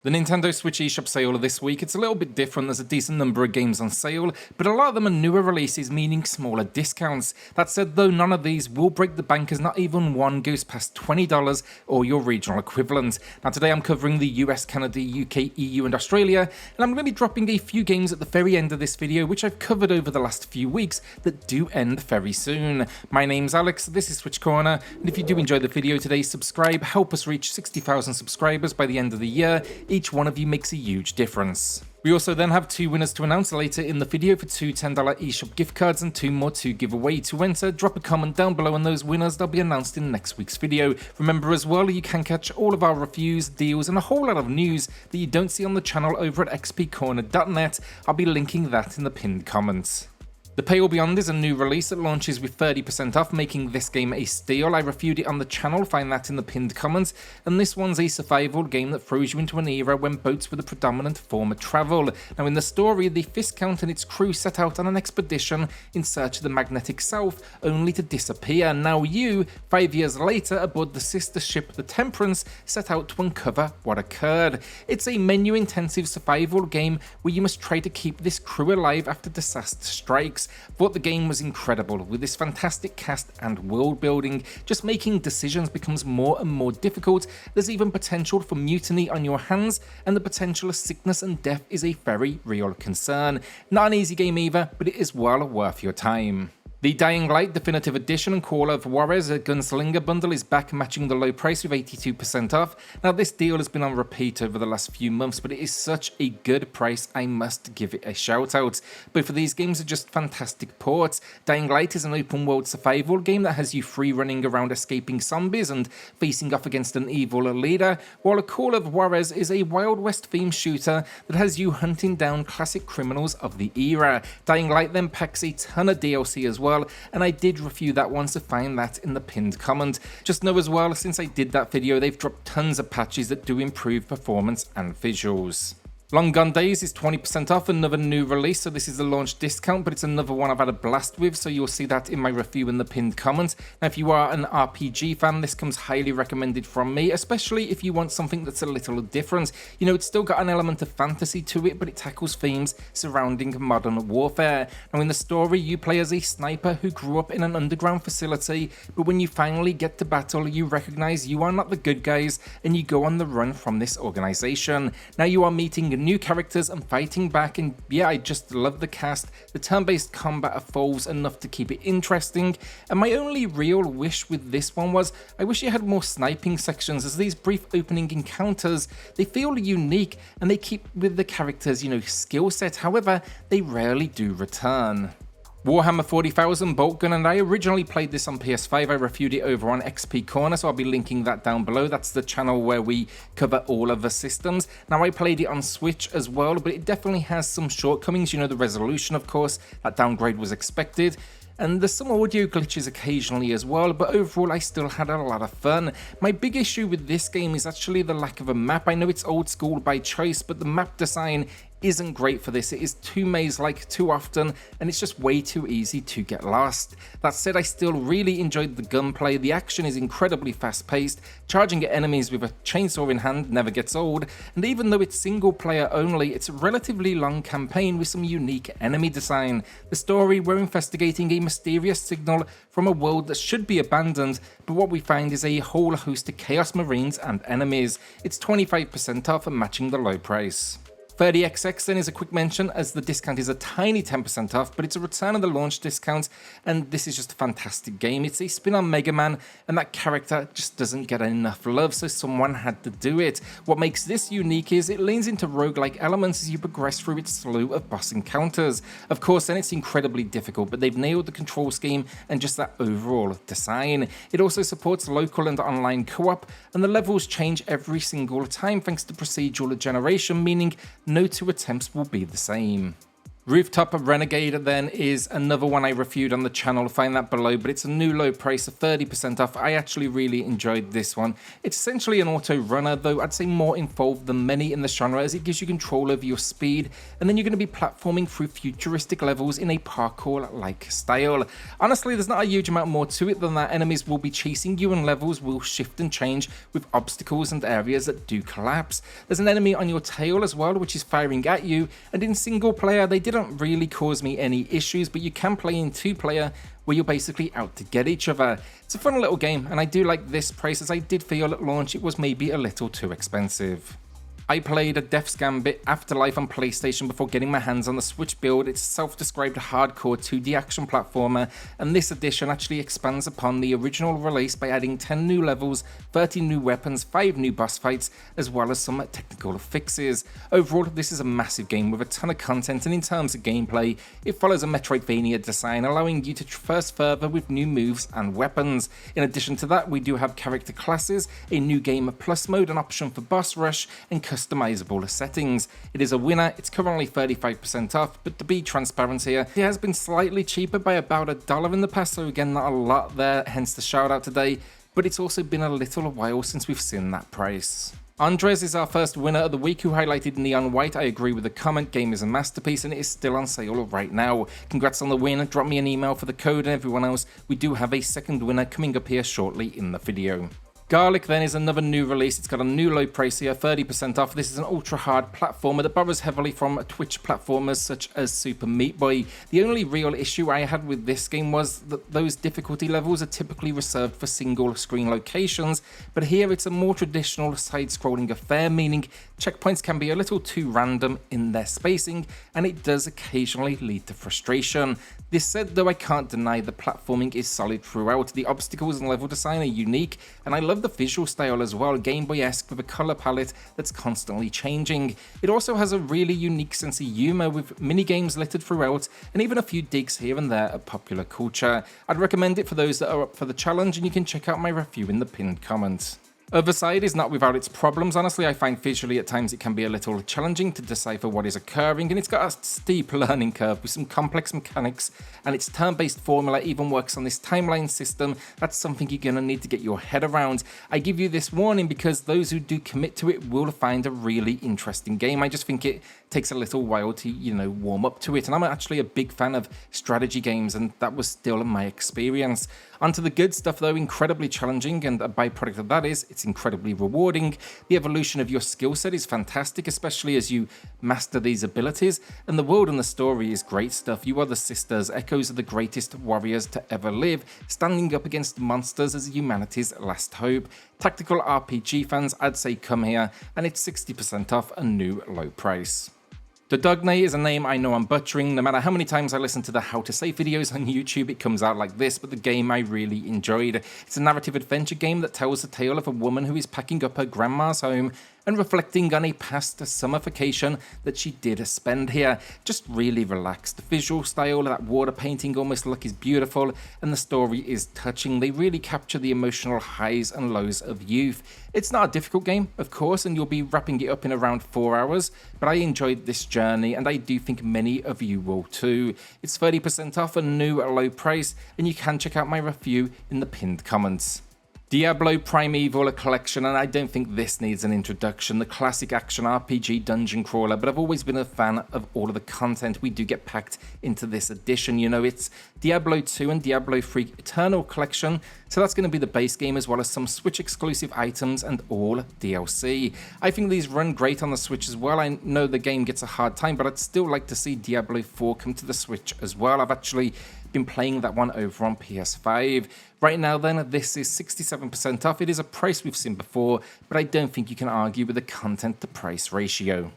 The Nintendo Switch eShop sale this week, it's a little bit different. There's a decent number of games on sale, but a lot of them are newer releases, meaning smaller discounts. That said though, none of these will break the bank as not even one goes past $20 or your regional equivalent. Now today I'm covering the US, Canada, UK, EU and Australia, and I'm going to be dropping a few games at the very end of this video which I've covered over the last few weeks that do end very soon. My name's Alex, this is SwitchCorner, and if you do enjoy the video today, subscribe, help us reach 60,000 subscribers by the end of the year. Each one of you makes a huge difference. We also then have two winners to announce later in the video for two $10 eShop gift cards and two more to give away. To enter, drop a comment down below on those winners, they'll be announced in next week's video. Remember as well, you can catch all of our reviews, deals and a whole lot of news that you don't see on the channel over at xpcorner.net. I'll be linking that in the pinned comments. The Pale Beyond is a new release that launches with 30% off, making this game a steal. I reviewed it on the channel, find that in the pinned comments, and this one's a survival game that throws you into an era when boats were the predominant form of travel. Now in the story, the Viscount and its crew set out on an expedition in search of the magnetic south, only to disappear. Now you, 5 years later, aboard the sister ship the Temperance, set out to uncover what occurred. It's a menu-intensive survival game where you must try to keep this crew alive after disaster strikes. But the game was incredible, with this fantastic cast and world building. Just making decisions becomes more and more difficult. There's even potential for mutiny on your hands, and the potential of sickness and death is a very real concern. Not an easy game either, but it is well worth your time. The Dying Light Definitive Edition and Call of Juarez, a Gunslinger bundle, is back, matching the low price with 82% off. Now this deal has been on repeat over the last few months, but it is such a good price, I must give it a shout out. Both of these games are just fantastic ports. Dying Light is an open world survival game that has you free running around escaping zombies and facing off against an evil leader, while A Call of Juarez is a Wild West themed shooter that has you hunting down classic criminals of the era. Dying Light then packs a ton of DLC as well, and I did review that one, so find that in the pinned comment. Just know as well, since I did that video, they've dropped tons of patches that do improve performance and visuals. Long Gone Days is 20% off, another new release, so this is a launch discount, but it's another one I've had a blast with, so you'll see that in my review in the pinned comment. Now if you are an RPG fan, this comes highly recommended from me, especially if you want something that's a little different. You know, it's still got an element of fantasy to it, but it tackles themes surrounding modern warfare. Now in the story, you play as a sniper who grew up in an underground facility, but when you finally get to battle, you recognize you are not the good guys, and you go on the run from this organization. Now you are meeting new characters and fighting back, and yeah, I just love the cast. The turn-based combat evolves enough to keep it interesting, and my only real wish with this one was I wish it had more sniping sections, as these brief opening encounters, they feel unique and they keep with the characters', skill set. However, they rarely do return. Warhammer 40,000 Boltgun, and I originally played this on PS5. I reviewed it over on XP Corner, so I'll be linking that down below. That's the channel where we cover all of the systems. Now I played it on Switch as well, but it definitely has some shortcomings. The resolution, of course, that downgrade was expected. And there's some audio glitches occasionally as well, but overall I still had a lot of fun. My big issue with this game is actually the lack of a map. I know it's old school by choice, but the map design isn't great for this. It is too maze-like too often, and it's just way too easy to get lost. That said, I still really enjoyed the gunplay. The action is incredibly fast-paced. Charging at enemies with a chainsaw in hand never gets old, and even though it's single-player only, it's a relatively long campaign with some unique enemy design. The story, we're investigating a mysterious signal from a world that should be abandoned, but what we find is a whole host of Chaos Marines and enemies. It's 25% off and matching the low price. 30XX then is a quick mention, as the discount is a tiny 10% off, but it's a return of the launch discount, and this is just a fantastic game. It's a spin on Mega Man, and that character just doesn't get enough love, so someone had to do it. What makes this unique is it leans into roguelike elements as you progress through its slew of boss encounters. Of course, then it's incredibly difficult, but they've nailed the control scheme and just that overall design. It also supports local and online co-op, and the levels change every single time thanks to procedural generation, meaning no two attempts will be the same. Rooftop Renegade then is another one I reviewed on the channel, find that below, but it's a new low price of 30% off. I actually really enjoyed this one. It's essentially an auto runner, though I'd say more involved than many in the genre, as it gives you control over your speed, and then you're going to be platforming through futuristic levels in a parkour-like style. Honestly, there's not a huge amount more to it than that. Enemies will be chasing you and levels will shift and change with obstacles and areas that do collapse. There's an enemy on your tail as well, which is firing at you, and in single player they didn't really cause me any issues, but you can play in 2-player where you're basically out to get each other. It's a fun little game, and I do like this price, as I did feel at launch it was maybe a little too expensive. I played a Death's Gambit Afterlife on PlayStation before getting my hands on the Switch build. It's a self-described hardcore 2D action platformer, and this edition actually expands upon the original release by adding 10 new levels, 30 new weapons, 5 new boss fights, as well as some technical fixes. Overall, this is a massive game with a ton of content, and in terms of gameplay, it follows a Metroidvania design, allowing you to traverse further with new moves and weapons. In addition to that, we do have character classes, a new game plus mode, an option for boss rush, and customizable settings. It is a winner. It's currently 35% off, but to be transparent here, it has been slightly cheaper by about $1 in the past, so again, not a lot there, hence the shout out today, but it's also been a little while since we've seen that price. Andres is our first winner of the week, who highlighted Neon White. I agree with the comment, game is a masterpiece and it is still on sale right now. Congrats on the win, drop me an email for the code, and everyone else, we do have a second winner coming up here shortly in the video. Garlic then is another new release. It's got a new low price here, 30% off. This is an ultra hard platformer that borrows heavily from Twitch platformers such as Super Meat Boy. The only real issue I had with this game was that those difficulty levels are typically reserved for single screen locations, but here it's a more traditional side-scrolling affair, meaning checkpoints can be a little too random in their spacing, and it does occasionally lead to frustration. This said, though, I can't deny the platforming is solid throughout. The obstacles and level design are unique, and I love the visual style as well, Game Boy-esque with a colour palette that's constantly changing. It also has a really unique sense of humour, with mini-games littered throughout, and even a few digs here and there at popular culture. I'd recommend it for those that are up for the challenge, and you can check out my review in the pinned comments. Othercide is not without its problems. Honestly, I find visually at times it can be a little challenging to decipher what is occurring, and it's got a steep learning curve with some complex mechanics, and its turn-based formula even works on this timeline system. That's something you're going to need to get your head around. I give you this warning because those who do commit to it will find a really interesting game. I just think it takes a little while to, warm up to it, and I'm actually a big fan of strategy games, and that was still my experience. Onto the good stuff though, incredibly challenging, and a byproduct of that is it's incredibly rewarding. The evolution of your skill set is fantastic, especially as you master these abilities, and the world and the story is great stuff. You are the sisters, echoes of the greatest warriors to ever live, standing up against monsters as humanity's last hope. Tactical RPG fans, I'd say come here, and it's 60% off a new low price. Dordogne is a name I know I'm butchering. No matter how many times I listen to the how to say videos on YouTube, it comes out like this, but the game I really enjoyed. It's a narrative adventure game that tells the tale of a woman who is packing up her grandma's home and reflecting on a past summer vacation that she did spend here. Just really relaxed. The visual style, that water painting almost look is beautiful, and the story is touching. They really capture the emotional highs and lows of youth. It's not a difficult game, of course, and you'll be wrapping it up in around 4 hours, but I enjoyed this journey, and I do think many of you will too. It's 30% off a new low price, and you can check out my review in the pinned comments. Diablo Primeval Collection, and I don't think this needs an introduction, the classic action RPG dungeon crawler, but I've always been a fan of all of the content we do get packed into this edition. It's Diablo 2 and Diablo 3 Eternal Collection, so that's going to be the base game as well as some Switch exclusive items and all DLC. I think these run great on the Switch as well. I know the game gets a hard time, but I'd still like to see Diablo 4 come to the Switch as well. I've actually been playing that one over on PS5. Right now then, this is 67% off. It is a price we've seen before, but I don't think you can argue with the content to price ratio.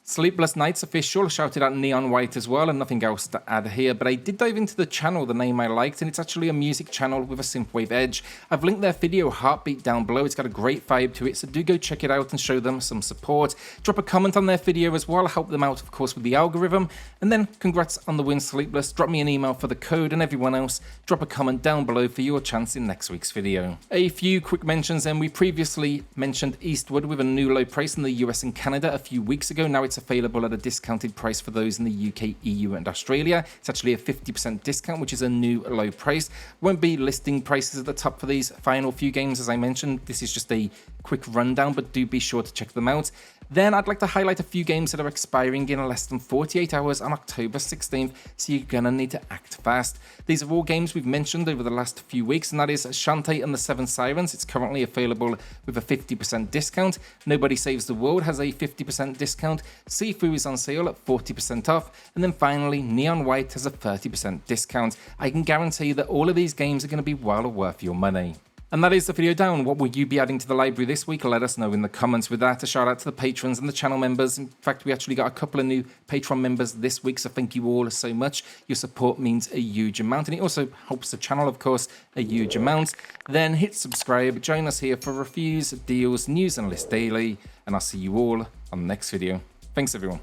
Sleepless Nights official shouted out Neon White as well, and nothing else to add here, but I did dive into the channel, the name I liked, and it's actually a music channel with a synthwave edge. I've linked their video Heartbeat down below. It's got a great vibe to it, so do go check it out and show them some support. Drop a comment on their video as well, help them out of course with the algorithm, and then congrats on the win, Sleepless. Drop me an email for the code, and everyone else, drop a comment down below for your chance in next week's video. A few quick mentions then. We previously mentioned Eastwood with a new low price in the US and Canada a few weeks ago. Now it's Rights available at a discounted price for those in the UK, EU and Australia. It's actually a 50% discount, which is a new low price. Won't be listing prices at the top for these final few games, as I mentioned. This is just a quick rundown, but do be sure to check them out. Then I'd like to highlight a few games that are expiring in less than 48 hours on October 16th, so you're gonna need to act fast. These are all games we've mentioned over the last few weeks, and that is Shantae and the Seven Sirens. It's currently available with a 50% discount. Nobody Saves the World has a 50% discount. Sifu is on sale at 40% off. And then finally, Neon White has a 30% discount. I can guarantee that all of these games are going to be well worth your money. And that is the video down. What will you be adding to the library this week? Let us know in the comments. With that, a shout out to the patrons and the channel members. In fact, we actually got a couple of new Patreon members this week, so thank you all so much. Your support means a huge amount, and it also helps the channel, of course, a huge amount. Then hit subscribe, join us here for reviews, deals, news and lists daily, and I'll see you all on the next video. Thanks everyone.